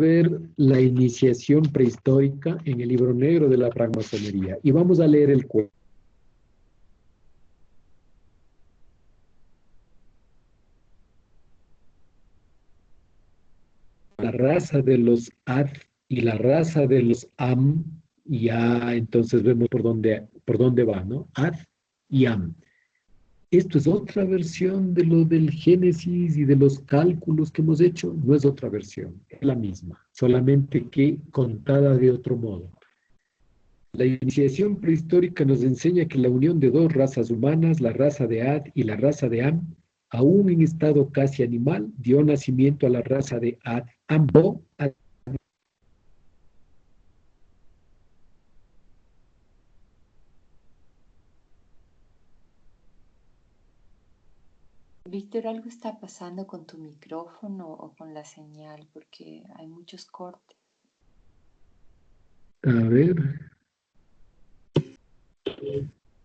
ver la iniciación prehistórica en el libro negro de la francmasonería y vamos a leer el cuento. La raza de los Ad y la raza de los Am, y ya entonces vemos por dónde va, ¿no? Ad y Am. Esto es otra versión de lo del Génesis y de los cálculos que hemos hecho, no es otra versión, es la misma, solamente que contada de otro modo. La iniciación prehistórica nos enseña que la unión de dos razas humanas, la raza de Ad y la raza de Am, aún en estado casi animal, dio nacimiento a la raza de Ad, Ambo. Víctor, algo está pasando con tu micrófono o con la señal porque hay muchos cortes. A ver.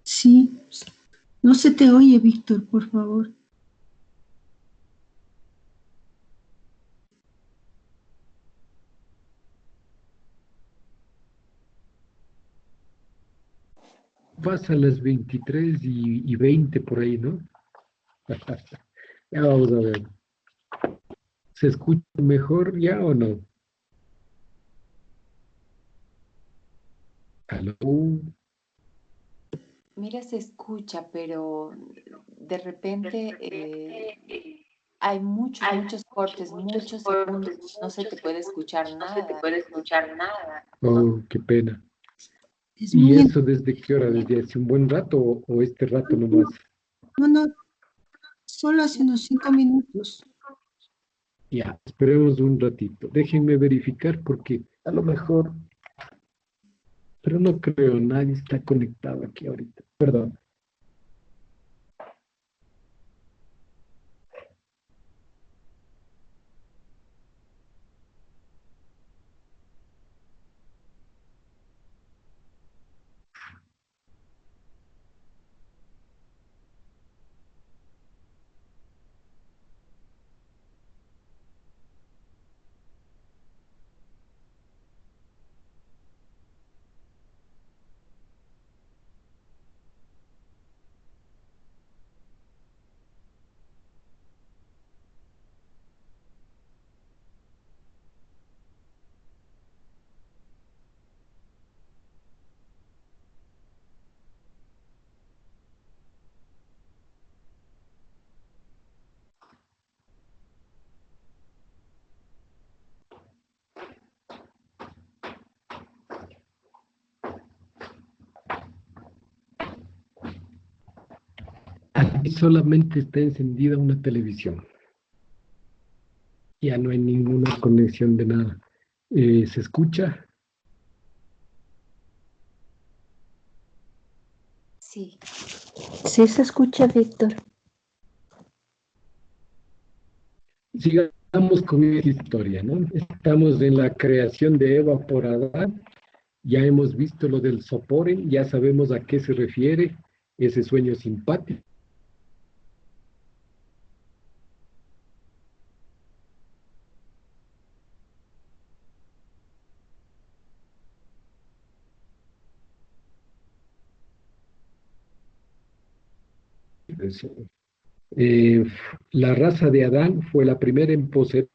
Sí, no se te oye, Víctor, por favor. Pasa las 23 y 20 por ahí, ¿no? Ya vamos a ver. ¿Se escucha mejor ya o no? ¿Aló? Mira, se escucha, pero de repente hay muchos cortes, muchos segundos, no se te puede escuchar nada. Oh, qué pena. Es ¿Y muy... eso desde qué hora? ¿Desde hace un buen rato o este rato nomás? No, solo hace unos 5 minutos. Ya, esperemos un ratito. Déjenme verificar porque a lo mejor, pero no creo, nadie está conectado aquí ahorita. Perdón. Aquí solamente está encendida una televisión. Ya no hay ninguna conexión de nada. ¿Se escucha? Sí. Sí se escucha, Víctor. Sigamos con esta historia, ¿no? Estamos en la creación de Eva por Adán. Ya hemos visto lo del soporen, ya sabemos a qué se refiere ese sueño simpático. Eh, la raza de Adán fue la primera en poseer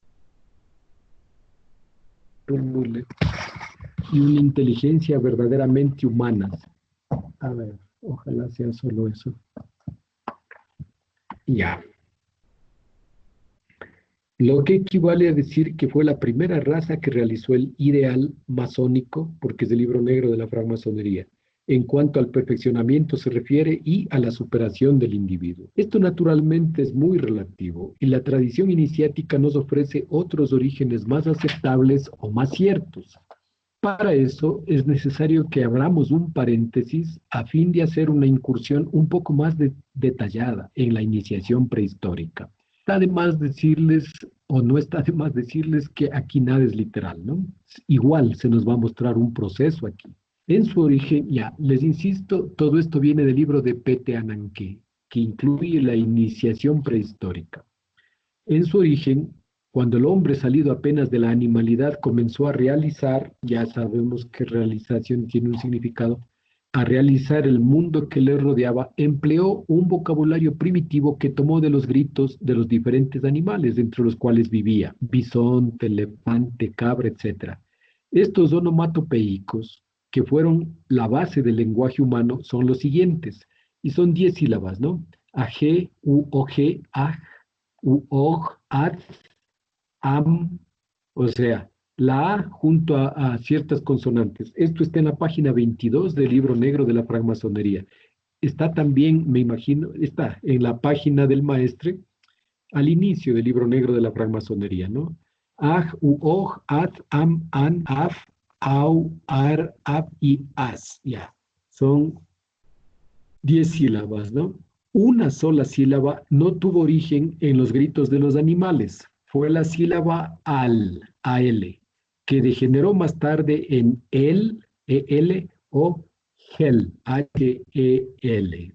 y una inteligencia verdaderamente humana. A ver, ojalá sea solo eso. Ya. Lo que equivale a decir que fue la primera raza que realizó el ideal masónico, porque es el libro negro de la francmasonería, en cuanto al perfeccionamiento se refiere y a la superación del individuo. Esto naturalmente es muy relativo y la tradición iniciática nos ofrece otros orígenes más aceptables o más ciertos. Para eso es necesario que abramos un paréntesis a fin de hacer una incursión un poco más detallada en la iniciación prehistórica. Está de más decirles, o no está de más decirles que aquí nada es literal, ¿no? Igual se nos va a mostrar un proceso aquí. En su origen, ya, les insisto, todo esto viene del libro de Pete Ananke, que incluye la iniciación prehistórica. En su origen, Cuando el hombre salido apenas de la animalidad comenzó a realizar, ya sabemos que realización tiene un significado, a realizar el mundo que le rodeaba, empleó un vocabulario primitivo que tomó de los gritos de los diferentes animales entre los cuales vivía, bisonte, elefante, cabra, etc. Estos onomatopeicos, que fueron la base del lenguaje humano, son los siguientes, y son 10 sílabas, ¿no? Aj, u, oj, aj, u, oj, ad, am, o sea, la A junto a ciertas consonantes. Esto está en la página 22 del libro negro de la francmasonería. Está también, me imagino, está en la página del maestre al inicio del libro negro de la francmasonería, ¿no? Aj, u, oj, ad, am, an, af, au, ar, ab y as. Ya, son 10 sílabas, ¿no? Una sola sílaba no tuvo origen en los gritos de los animales. Fue la sílaba al, al, que degeneró más tarde en el, el o hel, h-e-l.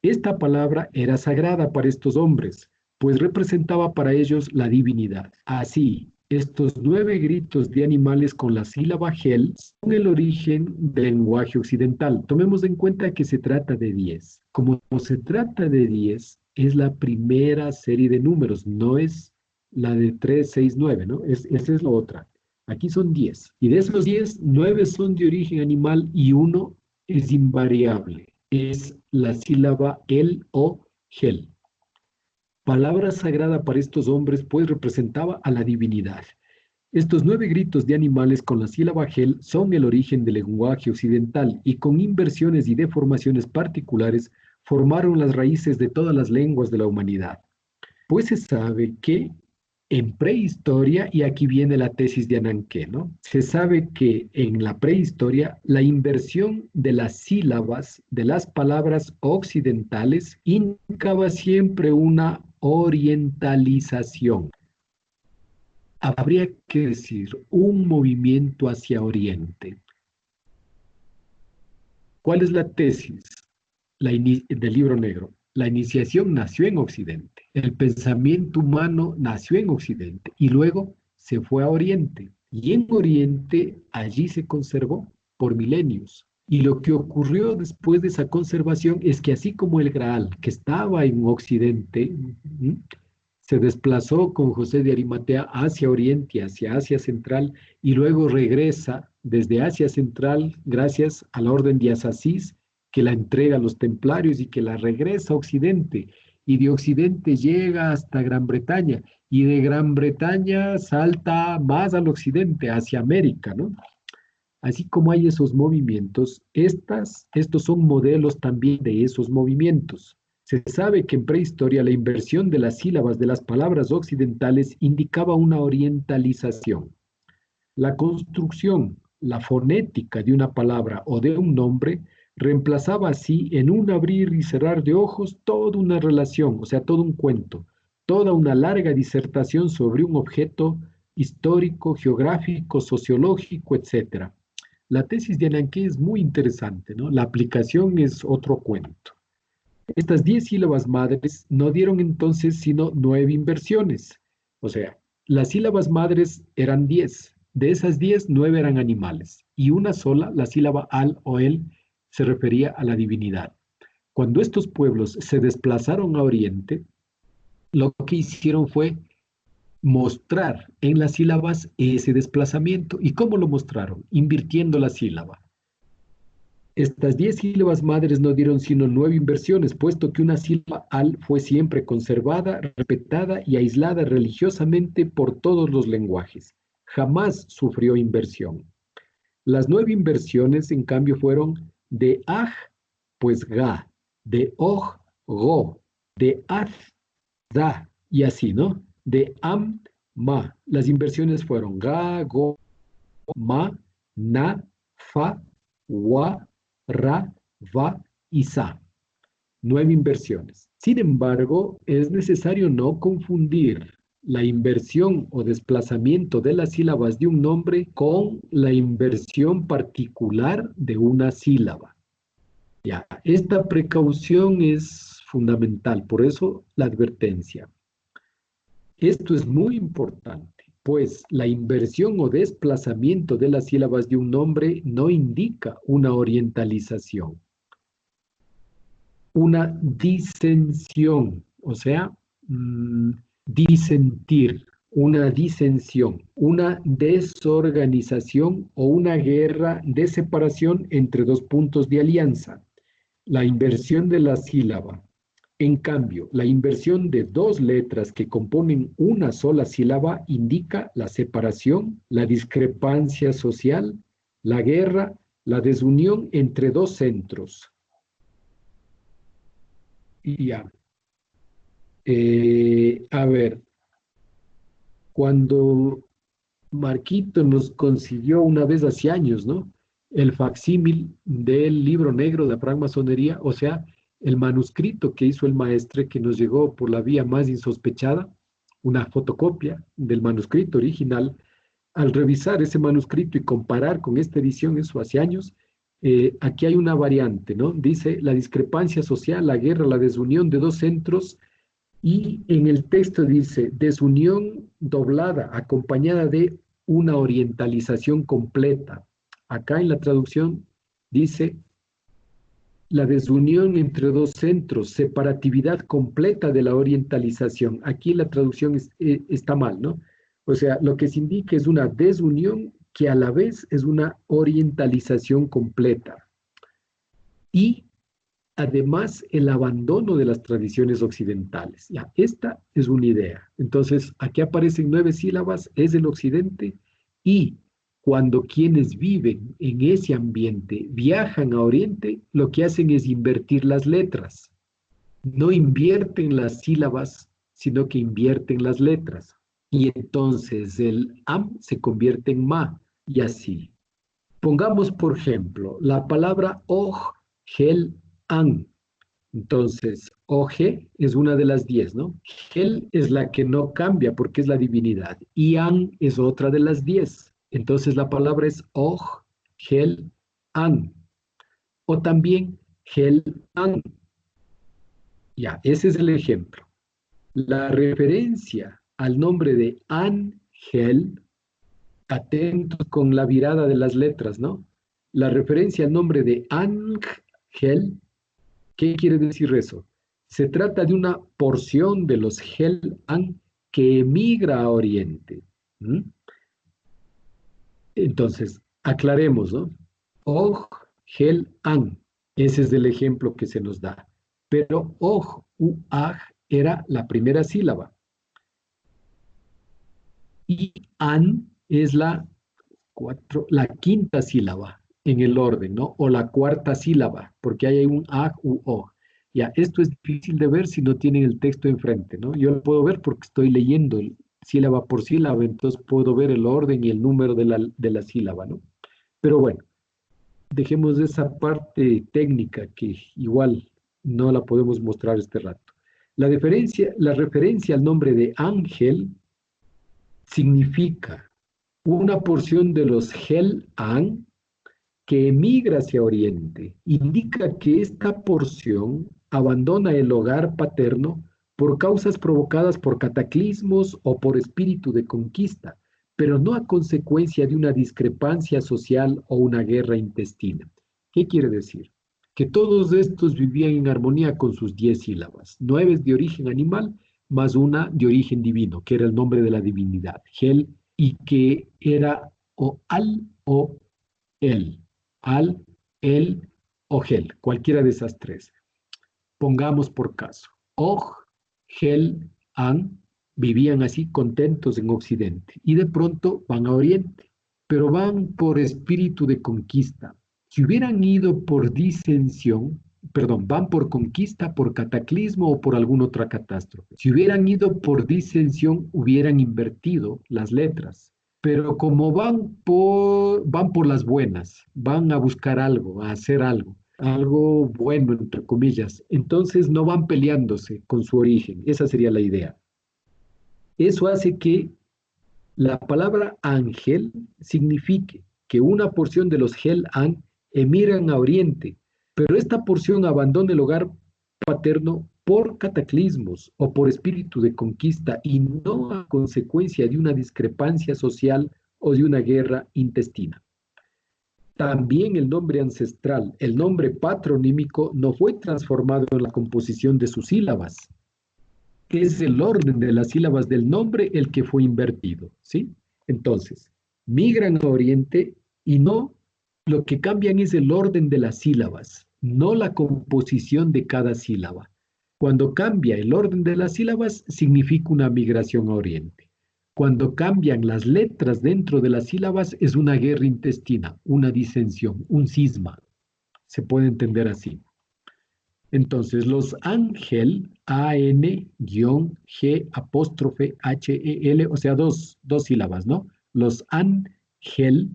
Esta palabra era sagrada para estos hombres, pues representaba para ellos la divinidad. Así, estos 9 gritos de animales con la sílaba hel son el origen del lenguaje occidental. Tomemos en cuenta que se trata de 10. Como se trata de 10, es la primera serie de números, no es la de 3, 6, 9, ¿no? Esa es la otra. Aquí son 10. Y de esos 10, 9 son de origen animal y uno es invariable. Es la sílaba el o gel. Palabra sagrada para estos hombres, pues representaba a la divinidad. Estos 9 gritos de animales con la sílaba gel son el origen del lenguaje occidental y con inversiones y deformaciones particulares formaron las raíces de todas las lenguas de la humanidad. Pues se sabe que en prehistoria, y aquí viene la tesis de Ananke, ¿no? Se sabe que en la prehistoria la inversión de las sílabas de las palabras occidentales indicaba siempre una orientalización. Habría que decir un movimiento hacia oriente. ¿Cuál es la tesis del libro negro? La iniciación nació en Occidente, el pensamiento humano nació en Occidente y luego se fue a Oriente. Y en Oriente allí se conservó por milenios. Y lo que ocurrió después de esa conservación es que así como el Graal, que estaba en Occidente, se desplazó con José de Arimatea hacia Oriente, hacia Asia Central, y luego regresa desde Asia Central gracias a la Orden de Asasís, que la entrega a los templarios y que la regresa a Occidente, y de Occidente llega hasta Gran Bretaña, y de Gran Bretaña salta más al occidente, hacia América, ¿no? Así como hay esos movimientos, estos son modelos también de esos movimientos. Se sabe que en prehistoria la inversión de las sílabas de las palabras occidentales indicaba una orientalización. La construcción, la fonética de una palabra o de un nombre reemplazaba así en un abrir y cerrar de ojos toda una relación, o sea, todo un cuento, toda una larga disertación sobre un objeto histórico, geográfico, sociológico, etc. La tesis de Ananke es muy interesante, ¿no? La aplicación es otro cuento. Estas 10 sílabas madres no dieron entonces sino 9 inversiones. O sea, las sílabas madres eran 10. De esas 10, 9 eran animales. Y una sola, la sílaba al o el, se refería a la divinidad. Cuando estos pueblos se desplazaron a Oriente, lo que hicieron fue mostrar en las sílabas ese desplazamiento. ¿Y cómo lo mostraron? Invirtiendo la sílaba. Estas 10 sílabas madres no dieron sino 9 inversiones, puesto que una sílaba al fue siempre conservada, respetada y aislada religiosamente por todos los lenguajes. Jamás sufrió inversión. Las 9 inversiones, en cambio, fueron de aj, pues ga, de oj, go, de az, da, y así, ¿no? De am, ma. Las inversiones fueron ga, go, ma, na, fa, wa, ra, va y sa. 9 inversiones. Sin embargo, es necesario no confundir la inversión o desplazamiento de las sílabas de un nombre con la inversión particular de una sílaba. Ya, esta precaución es fundamental, por eso la advertencia. Esto es muy importante, pues la inversión o desplazamiento de las sílabas de un nombre no indica una orientalización, una disensión, o sea, disentir, una disensión, una desorganización o una guerra de separación entre dos puntos de alianza. La inversión de la sílaba. En cambio, la inversión de dos letras que componen una sola sílaba indica la separación, la discrepancia social, la guerra, la desunión entre dos centros. Y ya. A ver, cuando Marquito nos consiguió una vez hace años, ¿no? El facsímil del libro negro de la francmasonería, o sea, el manuscrito que hizo el maestre que nos llegó por la vía más insospechada, una fotocopia del manuscrito original. Al revisar ese manuscrito y comparar con esta edición, eso hace años, aquí hay una variante, ¿no? Dice la discrepancia social, la guerra, la desunión de dos centros, y en el texto dice desunión doblada, acompañada de una orientalización completa. Acá en la traducción dice la desunión entre dos centros, separatividad completa de la orientalización. Aquí la traducción está mal, ¿no? O sea, lo que se indica es una desunión que a la vez es una orientalización completa. Y además el abandono de las tradiciones occidentales. Ya, esta es una idea. Entonces, aquí aparecen 9 sílabas, es del occidente, y cuando quienes viven en ese ambiente viajan a oriente, lo que hacen es invertir las letras. No invierten las sílabas, sino que invierten las letras. Y entonces el am se convierte en ma, y así. Pongamos, por ejemplo, la palabra oj, gel, an. Entonces, Oje es una de las 10, ¿no? Gel es la que no cambia porque es la divinidad. Y An es otra de las 10. Entonces la palabra es Oj, Gel, An. O también Gel, An. Ya, ese es el ejemplo. La referencia al nombre de Ángel, atentos con la virada de las letras, ¿no? La referencia al nombre de Ángel, ¿qué quiere decir eso? Se trata de una porción de los Hel-An que emigra a Oriente. ¿Mm? Entonces, aclaremos, ¿no? Oj, Hel-An, ese es el ejemplo que se nos da. Pero Oj, U-Aj, era la primera sílaba. Y An es la quinta sílaba en el orden, ¿no? O la cuarta sílaba, porque ahí hay un Aj u O. Ya, esto es difícil de ver si no tienen el texto enfrente, ¿no? Yo lo puedo ver porque estoy leyendo sílaba por sílaba, entonces puedo ver el orden y el número de la sílaba, ¿no? Pero bueno, dejemos esa parte técnica que igual no la podemos mostrar este rato. La referencia al nombre de ángel significa una porción de los Hel-An que emigra hacia Oriente. Indica que esta porción abandona el hogar paterno por causas provocadas por cataclismos o por espíritu de conquista, pero no a consecuencia de una discrepancia social o una guerra intestina. ¿Qué quiere decir? Que todos estos vivían en armonía con sus 10 sílabas, 9 de origen animal, más una de origen divino, que era el nombre de la divinidad, Hel, y que era o al o el, al, el o gel, cualquiera de esas tres. Pongamos por caso, Oj, Gel, An vivían así contentos en Occidente y de pronto van a Oriente, pero van por espíritu de conquista. Si hubieran ido por disensión, perdón, van por conquista, por cataclismo o por alguna otra catástrofe. Si hubieran ido por disensión, hubieran invertido las letras. Pero como van por las buenas, van a buscar algo, a hacer algo bueno, entre comillas, entonces no van peleándose con su origen. Esa sería la idea. Eso hace que la palabra ángel signifique que una porción de los Hel-An emigran a Oriente, pero esta porción abandona el hogar paterno por cataclismos o por espíritu de conquista y no a consecuencia de una discrepancia social o de una guerra intestina. También el nombre ancestral, el nombre patronímico, no fue transformado en la composición de sus sílabas. Es el orden de las sílabas del nombre el que fue invertido, ¿sí? Entonces, migran a Oriente y no, lo que cambian es el orden de las sílabas, no la composición de cada sílaba. Cuando cambia el orden de las sílabas, significa una migración a Oriente. Cuando cambian las letras dentro de las sílabas, es una guerra intestina, una disensión, un cisma. Se puede entender así. Entonces, los ángel, A-N-G'-H-E-L, o sea, dos sílabas, ¿no? Los ángel,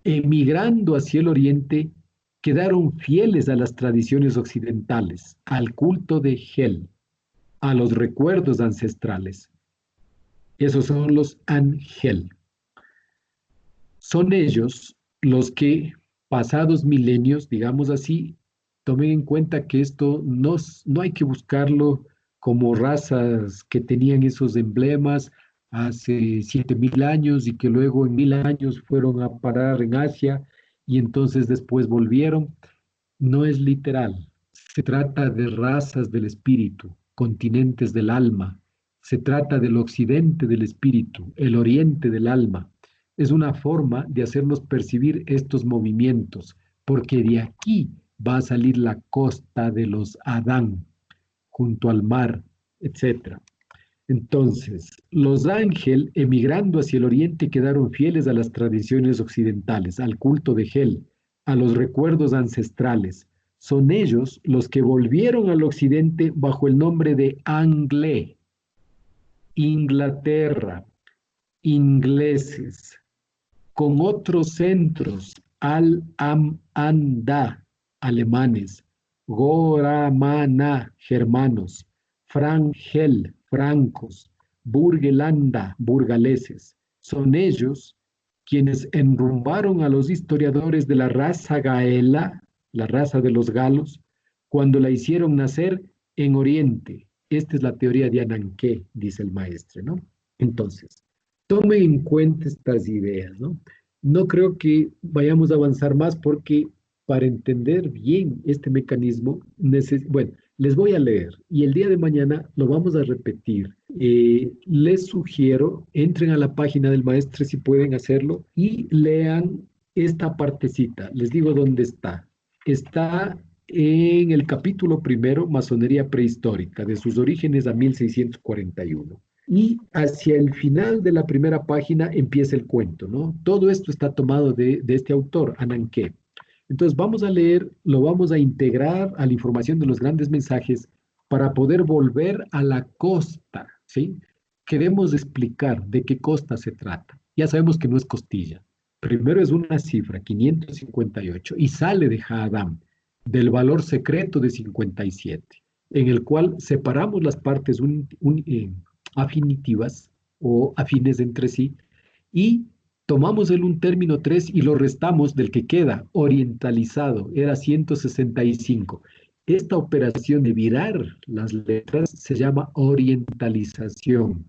emigrando hacia el oriente, quedaron fieles a las tradiciones occidentales, al culto de Hel, a los recuerdos ancestrales. Esos son los ángel. Son ellos los que, pasados milenios, digamos así, tomen en cuenta que esto no hay que buscarlo como razas que tenían esos emblemas hace 7.000 años y que luego en 1.000 años fueron a parar en Asia y entonces después volvieron. No es literal. Se trata de razas del espíritu, continentes del alma. Se trata del occidente del espíritu, el oriente del alma. Es una forma de hacernos percibir estos movimientos, porque de aquí va a salir la costa de los Adán, junto al mar, etc. Entonces, los ángel, emigrando hacia el oriente, quedaron fieles a las tradiciones occidentales, al culto de Hel, a los recuerdos ancestrales. Son ellos los que volvieron al occidente bajo el nombre de Anglé, Inglaterra, ingleses, con otros centros, Al-Am-Anda, alemanes, Goramana, germanos, Frangel, francos, Burgelanda, burgaleses. Son ellos quienes enrumbaron a los historiadores de la raza gaela, la raza de los galos, cuando la hicieron nacer en Oriente. Esta es la teoría de Ananké, dice el maestro, ¿no? Entonces, tomen en cuenta estas ideas, ¿no? No creo que vayamos a avanzar más porque para entender bien este mecanismo, bueno, les voy a leer y el día de mañana lo vamos a repetir. Les sugiero, entren a la página del maestro si pueden hacerlo y lean esta partecita. Les digo dónde está. Está en el capítulo primero, Masonería prehistórica, de sus orígenes a 1641. Y hacia el final de la primera página empieza el cuento, ¿no? Todo esto está tomado de este autor, Ananké. Entonces vamos a leer, lo vamos a integrar a la información de los grandes mensajes para poder volver a la costa, ¿sí? Queremos explicar de qué costa se trata. Ya sabemos que no es costilla. Primero es una cifra, 558, y sale de Haadam, del valor secreto de 57, en el cual separamos las partes afinitivas o afines entre sí y tomamos el un término 3 y lo restamos del que queda orientalizado, era 165. Esta operación de virar las letras se llama orientalización.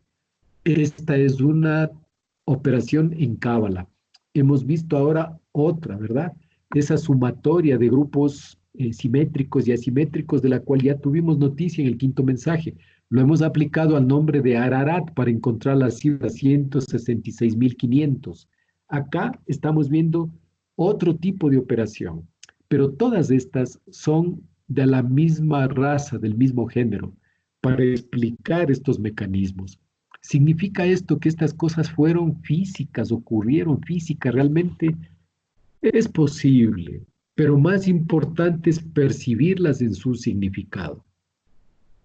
Esta es una operación en Cábala. Hemos visto ahora otra, ¿verdad? Esa sumatoria de grupos simétricos y asimétricos de la cual ya tuvimos noticia en el quinto mensaje. Lo hemos aplicado al nombre de Ararat para encontrar la cifra 166.500. Acá estamos viendo otro tipo de operación, pero todas estas son de la misma raza, del mismo género, para explicar estos mecanismos. ¿Significa esto que estas cosas fueron físicas, ocurrieron físicas? Realmente es posible, pero más importante es percibirlas en su significado.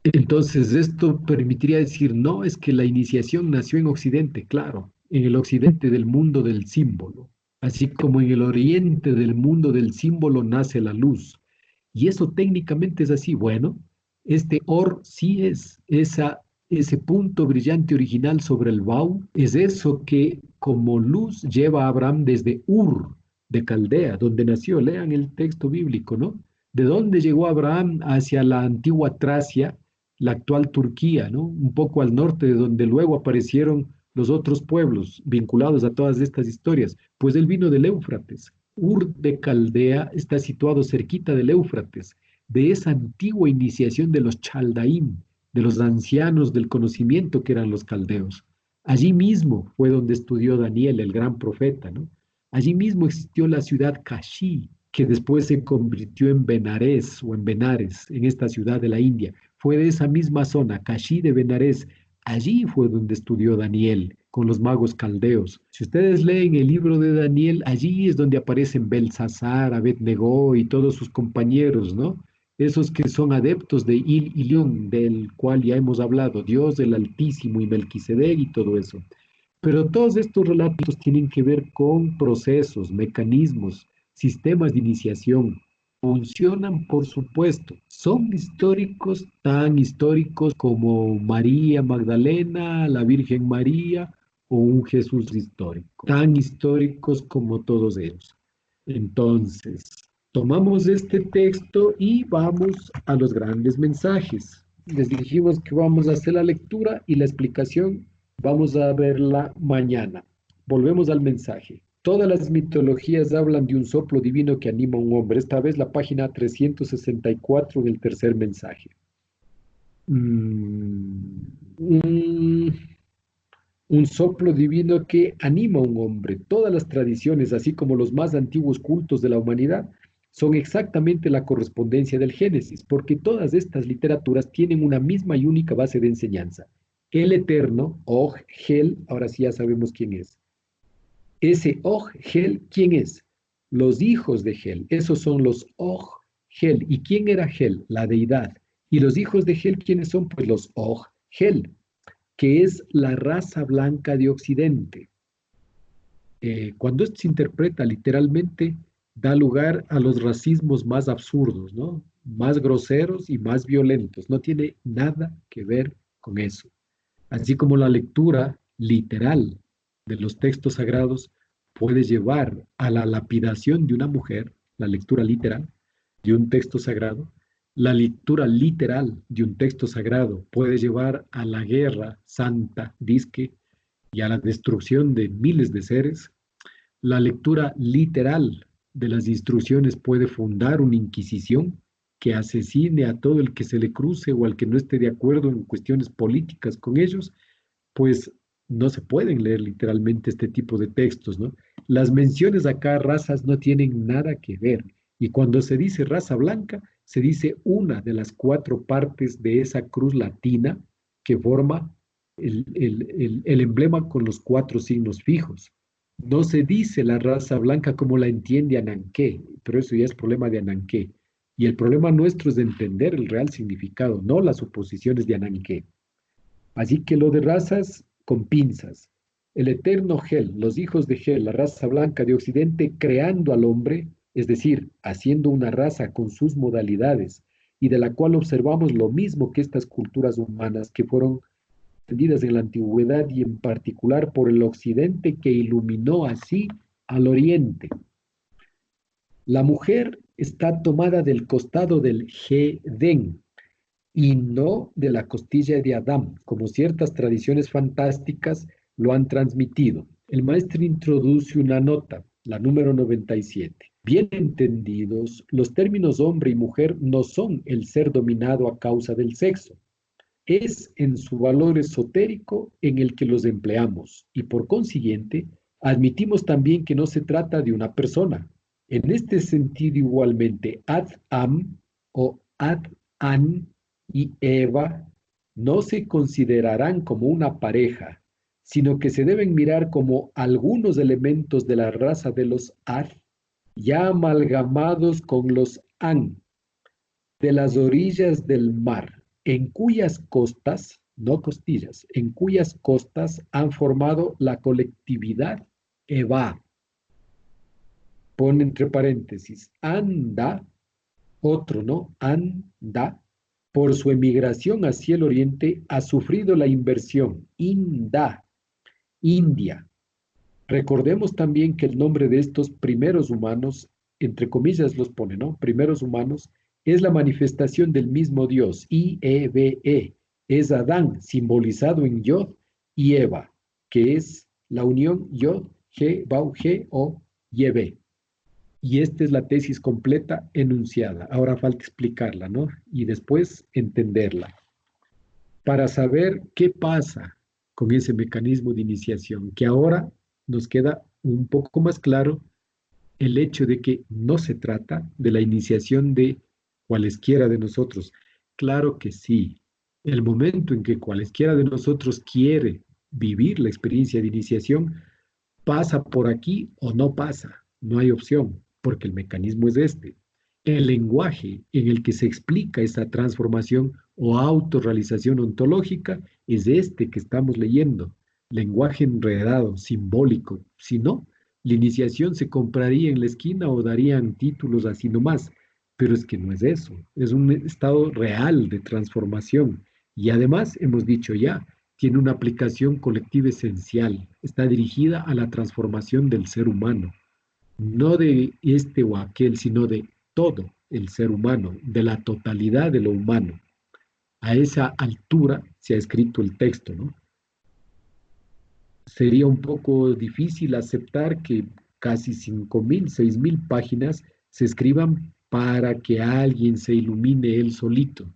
Entonces, esto permitiría decir, no, es que la iniciación nació en Occidente, claro, en el Occidente del mundo del símbolo, así como en el Oriente del mundo del símbolo nace la luz. Y eso técnicamente es así. Bueno, este Or sí es ese punto brillante original sobre el Bau, es eso que como luz lleva a Abraham desde Ur, de Caldea, donde nació. Lean el texto bíblico, ¿no? ¿De dónde llegó Abraham hacia la antigua Tracia? la actual Turquía, ¿no? Un poco al norte, de donde luego aparecieron los otros pueblos vinculados a todas estas historias. Pues él vino del Éufrates. Ur de Caldea está situado cerquita del Éufrates, de esa antigua iniciación de los Chaldaín, de los ancianos del conocimiento que eran los caldeos. Allí mismo fue donde estudió Daniel, el gran profeta, ¿no? Allí mismo existió la ciudad Kashi, que después se convirtió en Benares o en Benares, en esta ciudad de la India. Fue de esa misma zona, Kashi de Benares. Allí fue donde estudió Daniel con los magos caldeos. Si ustedes leen el libro de Daniel, allí es donde aparecen Belsasar, Abednego y todos sus compañeros, ¿no? Esos que son adeptos de Il Ilión, del cual ya hemos hablado, Dios, el Altísimo y Melquisedec y todo eso. Pero todos estos relatos tienen que ver con procesos, mecanismos, sistemas de iniciación. Funcionan, por supuesto. Son históricos, tan históricos como María Magdalena, la Virgen María o un Jesús histórico. Tan históricos como todos ellos. Entonces, tomamos este texto y vamos a los grandes mensajes. Les dijimos que vamos a hacer la lectura y la explicación vamos a verla mañana. Volvemos al mensaje. Todas las mitologías hablan de un soplo divino que anima a un hombre. Esta vez la página 364 del tercer mensaje. Un soplo divino que anima a un hombre. Todas las tradiciones, así como los más antiguos cultos de la humanidad, son exactamente la correspondencia del Génesis, porque todas estas literaturas tienen una misma y única base de enseñanza. El Eterno, Og, Hel, ahora sí ya sabemos quién es. Ese Og, Hel, ¿quién es? Los hijos de Hel, esos son los Og, Hel. ¿Y quién era Hel? La deidad. ¿Y los hijos de Hel quiénes son? Pues los Og, Hel, que es la raza blanca de Occidente. Cuando esto se interpreta literalmente, da lugar a los racismos más absurdos, ¿no? Más groseros y más violentos. No tiene nada que ver con eso. Así como la lectura literal de los textos sagrados puede llevar a la lapidación de una mujer, la lectura literal de un texto sagrado, la lectura literal de un texto sagrado puede llevar a la guerra santa, disque, y a la destrucción de miles de seres. La lectura literal de las instrucciones puede fundar una inquisición que asesine a todo el que se le cruce o al que no esté de acuerdo en cuestiones políticas con ellos, pues no se pueden leer literalmente este tipo de textos, ¿no? Las menciones acá a razas no tienen nada que ver. Y cuando se dice raza blanca, se dice una de las 4 partes de esa cruz latina que forma el emblema con los 4 signos fijos. No se dice la raza blanca como la entiende Ananqué, pero eso ya es problema de Ananqué. Y el problema nuestro es de entender el real significado, no las suposiciones de Ananqué. Así que lo de razas con pinzas. El eterno Hel, los hijos de Hel, la raza blanca de Occidente, creando al hombre, es decir, haciendo una raza con sus modalidades, y de la cual observamos lo mismo que estas culturas humanas que fueron entendidas en la antigüedad y en particular por el Occidente que iluminó así al Oriente. La mujer está tomada del costado del Gedén, y no de la costilla de Adán, como ciertas tradiciones fantásticas lo han transmitido. El maestro introduce una nota, la número 97. Bien entendidos, los términos hombre y mujer no son el ser dominado a causa del sexo. Es en su valor esotérico en el que los empleamos y por consiguiente admitimos también que no se trata de una persona. En este sentido igualmente, Ad-Am o Ad-An y Eva no se considerarán como una pareja, sino que se deben mirar como algunos elementos de la raza de los Ad, ya amalgamados con los An, de las orillas del mar, en cuyas costas, no costillas, en cuyas costas han formado la colectividad Eva. Pone entre paréntesis, anda, otro, ¿no? Anda, por su emigración hacia el oriente, ha sufrido la inversión, Inda, India. Recordemos también que el nombre de estos primeros humanos, entre comillas los pone, ¿no? Primeros humanos, es la manifestación del mismo Dios, I-E-V-E, es Adán, simbolizado en Yod, y Eva, que es la unión Yod, G, Bau, G, O, Yebe. Y esta es la tesis completa enunciada. Ahora falta explicarla, ¿no? Y después entenderla. Para saber qué pasa con ese mecanismo de iniciación, que ahora nos queda un poco más claro el hecho de que no se trata de la iniciación de cualesquiera de nosotros. Claro que sí. El momento en que cualesquiera de nosotros quiere vivir la experiencia de iniciación, pasa por aquí o no pasa. No hay opción, porque el mecanismo es este. El lenguaje en el que se explica esa transformación o autorrealización ontológica es este que estamos leyendo. Lenguaje enredado, simbólico. Si no, la iniciación se compraría en la esquina o darían títulos así nomás. Pero es que no es eso. Es un estado real de transformación. Y además, hemos dicho ya, tiene una aplicación colectiva esencial. Está dirigida a la transformación del ser humano, no de este o aquel, sino de todo el ser humano, de la totalidad de lo humano. A esa altura se ha escrito el texto, ¿no? Sería un poco difícil aceptar que casi 5.000, 6.000 páginas se escriban para que alguien se ilumine él solito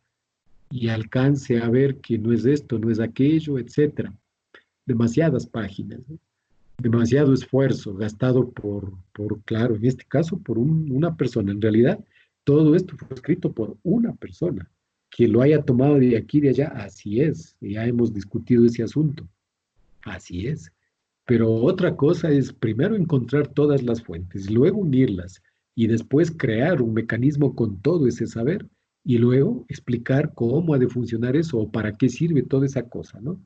y alcance a ver que no es esto, no es aquello, etcétera. Demasiadas páginas, ¿no? Demasiado esfuerzo gastado claro, en este caso, por una persona. En realidad, todo esto fue escrito por una persona. Que lo haya tomado de aquí y de allá, así es. Ya hemos discutido ese asunto. Así es. Pero otra cosa es primero encontrar todas las fuentes, luego unirlas y después crear un mecanismo con todo ese saber y luego explicar cómo ha de funcionar eso o para qué sirve toda esa cosa, ¿no?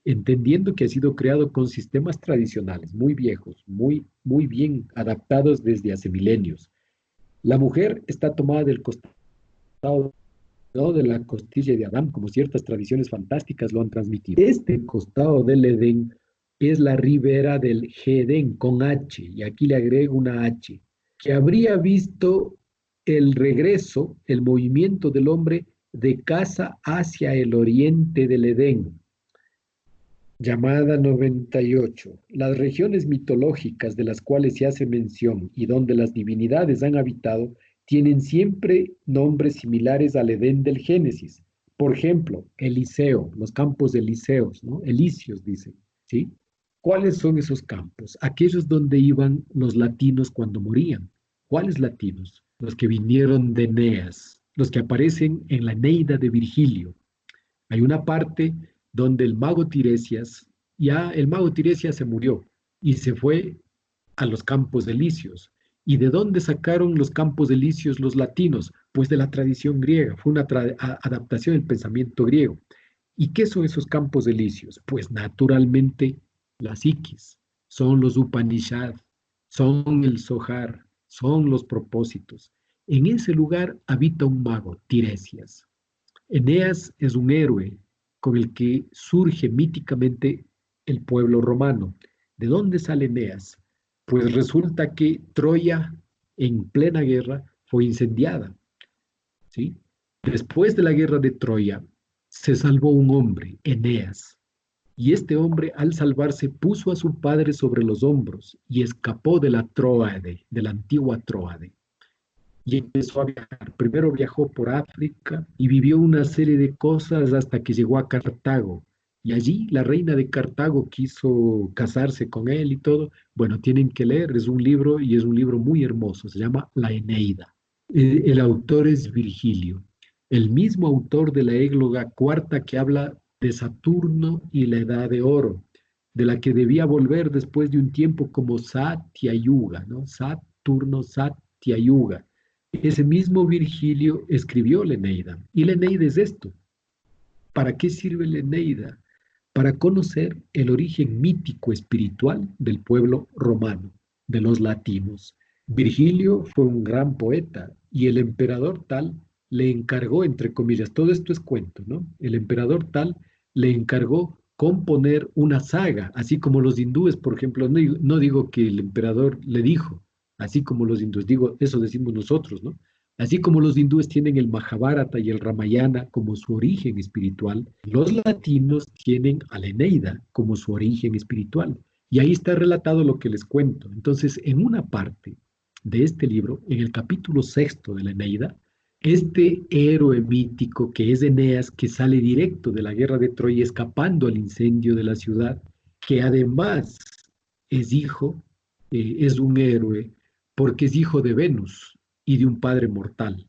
Entendiendo que ha sido creado con sistemas tradicionales, muy viejos, muy bien adaptados desde hace milenios. La mujer está tomada del costado, ¿no?, de la costilla de Adán, como ciertas tradiciones fantásticas lo han transmitido. Este costado del Edén es la ribera del Gedén con H, y aquí le agrego una H, que habría visto el regreso, el movimiento del hombre de casa hacia el oriente del Edén. Llamada 98. Las regiones mitológicas de las cuales se hace mención y donde las divinidades han habitado tienen siempre nombres similares al Edén del Génesis. Por ejemplo, Eliseo, los campos elíseos, ¿no? Elíseos dicen, ¿sí? ¿Cuáles son esos campos? Aquellos donde iban los latinos cuando morían. ¿Cuáles latinos? Los que vinieron de Eneas, los que aparecen en la Eneida de Virgilio. Hay una parte donde el mago Tiresias se murió y se fue a los campos elíseos. ¿Y de dónde sacaron los campos elíseos los latinos? Pues de la tradición griega, fue una adaptación del pensamiento griego. ¿Y qué son esos campos elíseos? Pues naturalmente la psiquis, son los Upanishad, son el Zohar, son los propósitos. En ese lugar habita un mago, Tiresias. Eneas es un héroe con el que surge míticamente el pueblo romano. ¿De dónde sale Eneas? Pues resulta que Troya, en plena guerra, fue incendiada, ¿sí? Después de la guerra de Troya, se salvó un hombre, Eneas, y este hombre, al salvarse, puso a su padre sobre los hombros y escapó de la Tróade, de la antigua Tróade. Y empezó a viajar. Primero viajó por África y vivió una serie de cosas hasta que llegó a Cartago. Y allí la reina de Cartago quiso casarse con él y todo. Bueno, tienen que leer, es un libro y es un libro muy hermoso, se llama La Eneida. El autor es Virgilio, el mismo autor de la égloga cuarta que habla de Saturno y la edad de oro, de la que debía volver después de un tiempo como Satyayuga, ¿no? Saturno, Satyayuga. Ese mismo Virgilio escribió la Eneida. Y la Eneida es esto. ¿Para qué sirve la Eneida? Para conocer el origen mítico espiritual del pueblo romano, de los latinos. Virgilio fue un gran poeta y el emperador tal le encargó, entre comillas, todo esto es cuento, ¿no? El emperador tal le encargó componer una saga, así como los hindúes, por ejemplo, no digo que el emperador le dijo, así como los hindúes, digo, eso decimos nosotros, ¿no? Así como los hindúes tienen el Mahabharata y el Ramayana como su origen espiritual, los latinos tienen a la Eneida como su origen espiritual. Y ahí está relatado lo que les cuento. Entonces, en una parte de este libro, en el capítulo sexto de la Eneida, este héroe mítico que es Eneas, que sale directo de la guerra de Troya escapando al incendio de la ciudad, que además es hijo, es un héroe porque es hijo de Venus y de un padre mortal.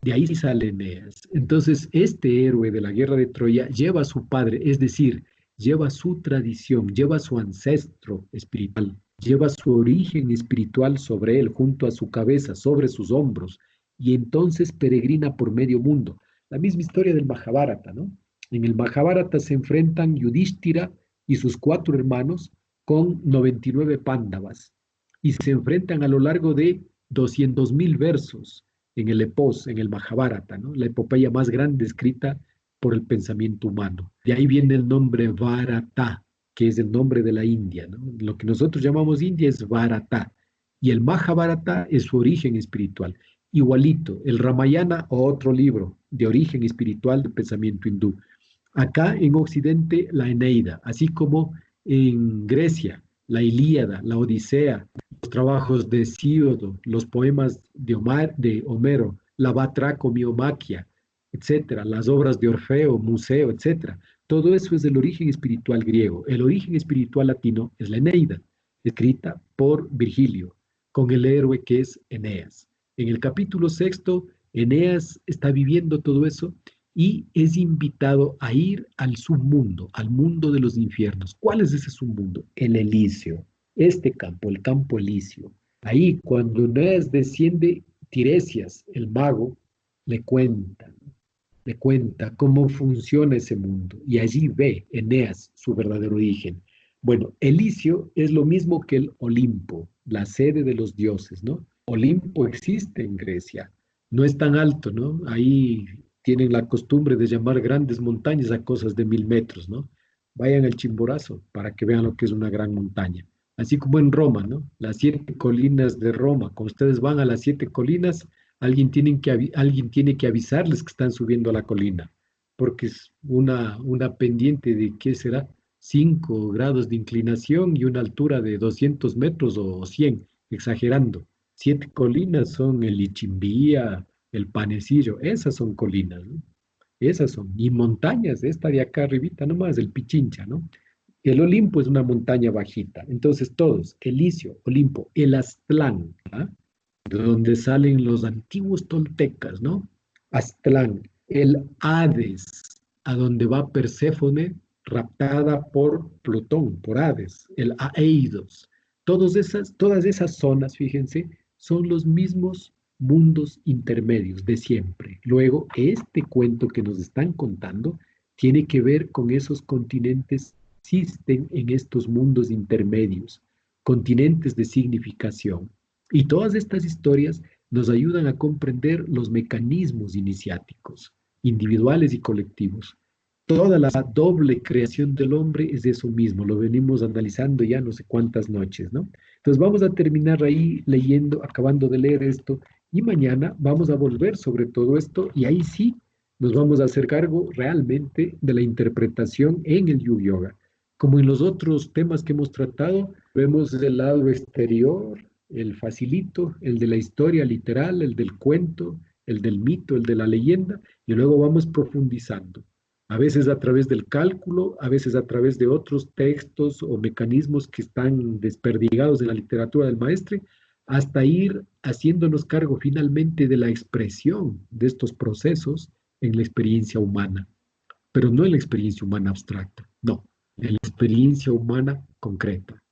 De ahí sale Eneas. Entonces, este héroe de la guerra de Troya lleva a su padre, es decir, lleva su tradición, lleva su ancestro espiritual, lleva su origen espiritual sobre él, junto a su cabeza, sobre sus hombros, y entonces peregrina por medio mundo. La misma historia del Mahabharata, ¿no? En el Mahabharata se enfrentan Yudhishthira y sus 4 hermanos con 99 pándavas, y se enfrentan a lo largo de 200.000 versos en el epos, en el Mahabharata, ¿no? La epopeya más grande escrita por el pensamiento humano. De ahí viene el nombre Bharata, que es el nombre de la India, ¿no? Lo que nosotros llamamos India es Bharata, y el Mahabharata es su origen espiritual. Igualito, el Ramayana o otro libro de origen espiritual del pensamiento hindú. Acá en Occidente la Eneida, así como en Grecia la Ilíada, la Odisea, los trabajos de Hesíodo, los poemas de Homero, la Batraco-Miomaquia, etcétera, las obras de Orfeo, Museo, etcétera. Todo eso es el origen espiritual griego. El origen espiritual latino es la Eneida, escrita por Virgilio, con el héroe que es Eneas. En el capítulo sexto, Eneas está viviendo todo eso y es invitado a ir al submundo, al mundo de los infiernos. ¿Cuál es ese submundo? El Elíseo, este campo, el campo Elíseo. Ahí, cuando Eneas desciende, Tiresias, el mago, le cuenta, le cuenta cómo funciona ese mundo y allí ve Eneas su verdadero origen. Bueno, Elíseo es lo mismo que el Olimpo, la sede de los dioses, ¿no? Olimpo existe en Grecia, no es tan alto, ¿no? Ahí tienen la costumbre de llamar grandes montañas a cosas de 1000 metros, ¿no? Vayan al Chimborazo para que vean lo que es una gran montaña. Así como en Roma, ¿no? Las 7 colinas de Roma. Cuando ustedes van a las 7 colinas, alguien tiene que avisarles que están subiendo a la colina, porque es una pendiente de, ¿qué será? 5 grados de inclinación y una altura de 200 metros o 100, exagerando. 7 colinas son el Ichimbía, el Panecillo, esas son colinas, ¿no? Esas son, y montañas, esta de acá arribita nomás, el Pichincha, ¿no? El Olimpo es una montaña bajita, entonces todos, Elicio, Olimpo, el Aztlán, ¿ah? De donde salen los antiguos toltecas, ¿no? Aztlán, el Hades, a donde va Perséfone raptada por Plutón, por Hades, el Aeidos. Todas esas zonas, fíjense, son los mismos mundos intermedios de siempre. Luego, este cuento que nos están contando tiene que ver con esos continentes que existen en estos mundos intermedios, continentes de significación. Y todas estas historias nos ayudan a comprender los mecanismos iniciáticos, individuales y colectivos. Toda la doble creación del hombre es eso mismo, lo venimos analizando ya no sé cuántas noches, ¿no? Entonces vamos a terminar ahí leyendo, acabando de leer esto, y mañana vamos a volver sobre todo esto, y ahí sí nos vamos a hacer cargo realmente de la interpretación en el Yuga Yoga. Como en los otros temas que hemos tratado, vemos el lado exterior, el facilito, el de la historia literal, el del cuento, el del mito, el de la leyenda, y luego vamos profundizando a veces a través del cálculo, a veces a través de otros textos o mecanismos que están desperdigados en la literatura del maestre, hasta ir haciéndonos cargo finalmente de la expresión de estos procesos en la experiencia humana, pero no en la experiencia humana abstracta, no, en la experiencia humana concreta,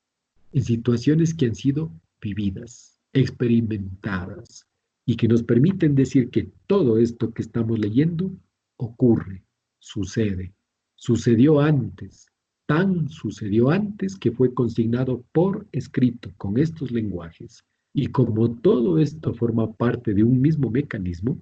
en situaciones que han sido vividas, experimentadas, y que nos permiten decir que todo esto que estamos leyendo ocurre, sucede, sucedió antes, tan sucedió antes que fue consignado por escrito con estos lenguajes. Y como todo esto forma parte de un mismo mecanismo,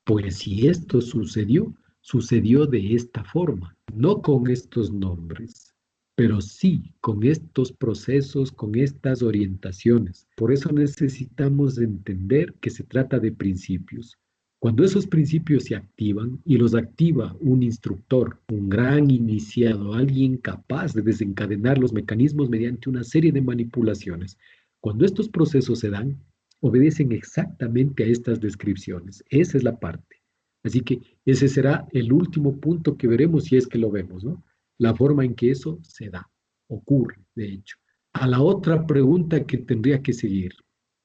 pues si esto sucedió, sucedió de esta forma, no con estos nombres, pero sí con estos procesos, con estas orientaciones. Por eso necesitamos entender que se trata de principios. Cuando esos principios se activan y los activa un instructor, un gran iniciado, alguien capaz de desencadenar los mecanismos mediante una serie de manipulaciones, cuando estos procesos se dan, obedecen exactamente a estas descripciones. Esa es la parte. Así que ese será el último punto que veremos si es que lo vemos, ¿no? La forma en que eso se da, ocurre, de hecho. A la otra pregunta que tendría que seguir,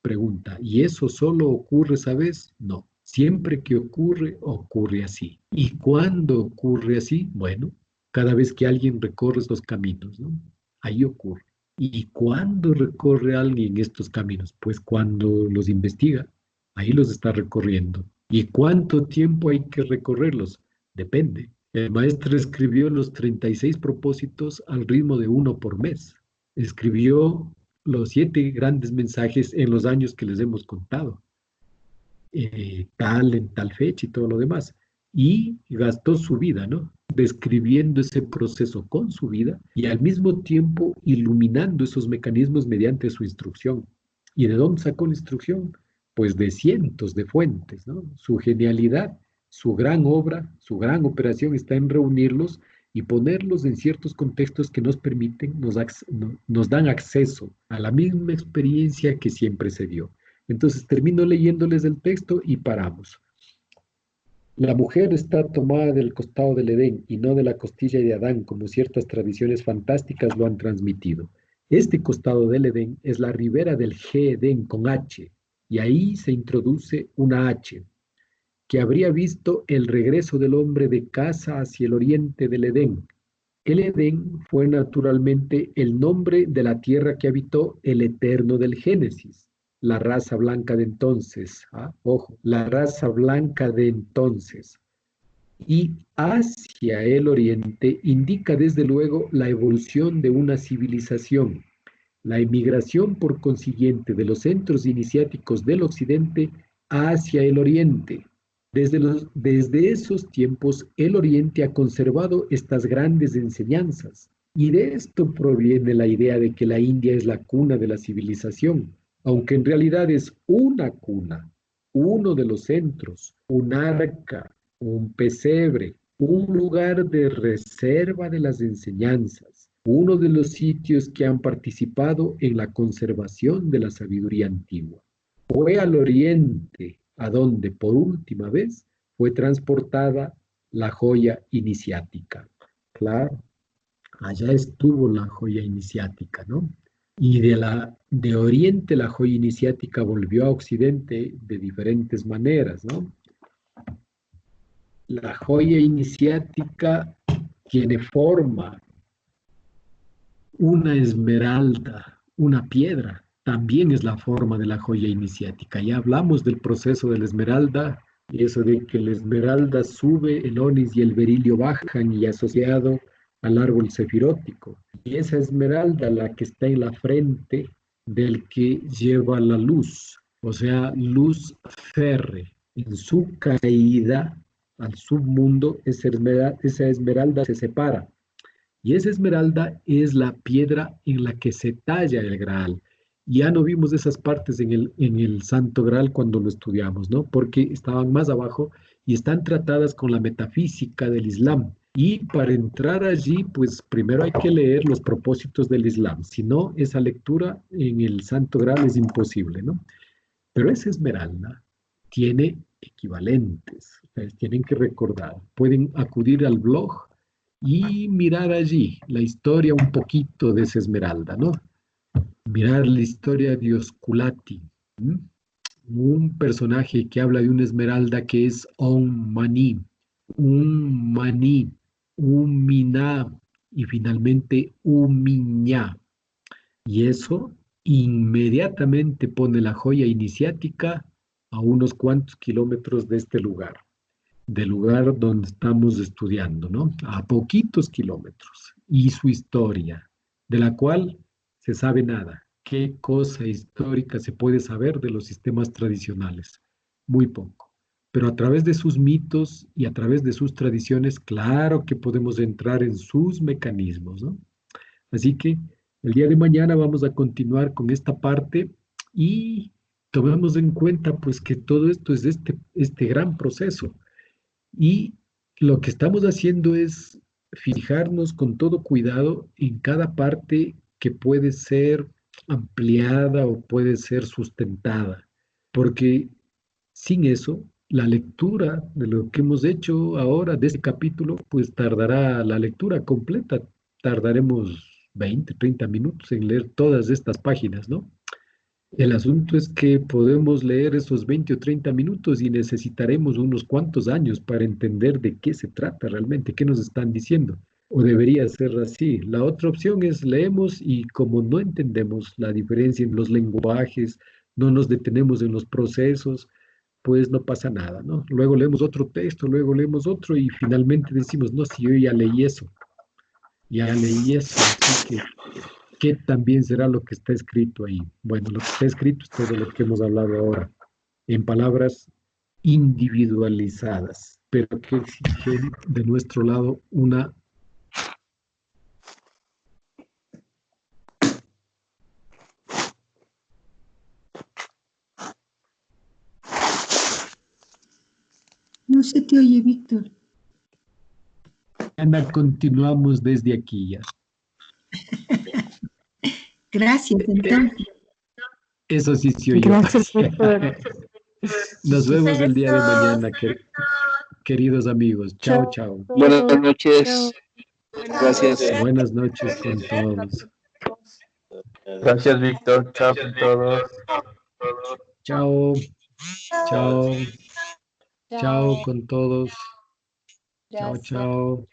pregunta, ¿y eso solo ocurre, sabes? No. Siempre que ocurre, ocurre así. ¿Y cuándo ocurre así? Bueno, cada vez que alguien recorre estos caminos, ¿no? Ahí ocurre. ¿Y cuándo recorre alguien estos caminos? Pues cuando los investiga, ahí los está recorriendo. ¿Y cuánto tiempo hay que recorrerlos? Depende. El maestro escribió los 36 propósitos al ritmo de uno por mes. Escribió los 7 grandes mensajes en los años que les hemos contado. Tal en tal fecha y todo lo demás. Y gastó su vida, ¿no? Describiendo ese proceso con su vida y al mismo tiempo iluminando esos mecanismos mediante su instrucción. ¿Y de dónde sacó la instrucción? Pues de cientos de fuentes, ¿no? Su genialidad, su gran obra, su gran operación está en reunirlos y ponerlos en ciertos contextos que nos permiten, nos dan acceso a la misma experiencia que siempre se dio. Entonces termino leyéndoles el texto y paramos. La mujer está tomada del costado del Edén y no de la costilla de Adán, como ciertas tradiciones fantásticas lo han transmitido. Este costado del Edén es la ribera del Edén con H, y ahí se introduce una H, que habría visto el regreso del hombre de casa hacia el oriente del Edén. El Edén fue naturalmente el nombre de la tierra que habitó el Eterno del Génesis, la raza blanca de entonces, ojo, la raza blanca de entonces. Y hacia el oriente indica desde luego la evolución de una civilización, la emigración por consiguiente de los centros iniciáticos del occidente hacia el oriente. Desde esos tiempos, el Oriente ha conservado estas grandes enseñanzas, y de esto proviene la idea de que la India es la cuna de la civilización, aunque en realidad es una cuna, uno de los centros, un arca, un pesebre, un lugar de reserva de las enseñanzas, uno de los sitios que han participado en la conservación de la sabiduría antigua. Fue al oriente a donde por última vez fue transportada la joya iniciática. Claro, allá estuvo la joya iniciática, ¿no? Y de Oriente la joya iniciática volvió a Occidente de diferentes maneras, ¿no? La joya iniciática tiene forma, una esmeralda, una piedra, también es la forma de la joya iniciática. Ya hablamos del proceso de la esmeralda, y eso de que la esmeralda sube, el onis y el berilio bajan y asociado al árbol sefirótico. Y esa esmeralda, la que está en la frente del que lleva la luz, o sea, luz férrea. En su caída al submundo, esa esmeralda se separa. Y esa esmeralda es la piedra en la que se talla el Graal. Ya no vimos esas partes en el Santo Graal cuando lo estudiamos, ¿no? Porque estaban más abajo y están tratadas con la metafísica del Islam. Y para entrar allí, pues primero hay que leer los propósitos del Islam. Si no, esa lectura en el Santo Graal es imposible, ¿no? Pero esa esmeralda tiene equivalentes. Ustedes tienen que recordar. Pueden acudir al blog y mirar allí la historia un poquito de esa esmeralda, ¿no? Mirar la historia de Osculati, ¿m? Un personaje que habla de una esmeralda que es un maní, un miná y finalmente un miñá. Y eso inmediatamente pone la joya iniciática a unos cuantos kilómetros de este lugar, del lugar donde estamos estudiando, ¿no? A poquitos kilómetros. Y su historia, de la cual se sabe nada. ¿Qué cosa histórica se puede saber de los sistemas tradicionales? Muy poco. Pero a través de sus mitos y a través de sus tradiciones, claro que podemos entrar en sus mecanismos, ¿no? Así que el día de mañana vamos a continuar con esta parte y tomemos en cuenta pues que todo esto es este gran proceso y lo que estamos haciendo es fijarnos con todo cuidado en cada parte que puede ser ampliada o puede ser sustentada, porque sin eso, la lectura de lo que hemos hecho ahora de este capítulo, pues tardará la lectura completa, tardaremos 20, 30 minutos en leer todas estas páginas, ¿no? El asunto es que podemos leer esos 20 o 30 minutos y necesitaremos unos cuantos años para entender de qué se trata realmente, qué nos están diciendo. O debería ser así. La otra opción es leemos y como no entendemos la diferencia en los lenguajes, no nos detenemos en los procesos, pues no pasa nada, ¿no? Luego leemos otro texto, luego leemos otro y finalmente decimos, no, si yo ya leí eso, así que ¿qué también será lo que está escrito ahí? Bueno, lo que está escrito es todo lo que hemos hablado ahora, en palabras individualizadas, pero que exigen de nuestro lado una... No se te oye, Víctor. Ana, continuamos desde aquí ya. Gracias, entonces. Eso sí se oyó. Gracias, Víctor. Nos vemos el día de mañana, queridos amigos. Chao, chao. Buenas noches. Gracias. Buenas noches con todos. Gracias, Víctor. Chao con todos. Chao. Chao. Chao con todos. Chao, Gracias. chao.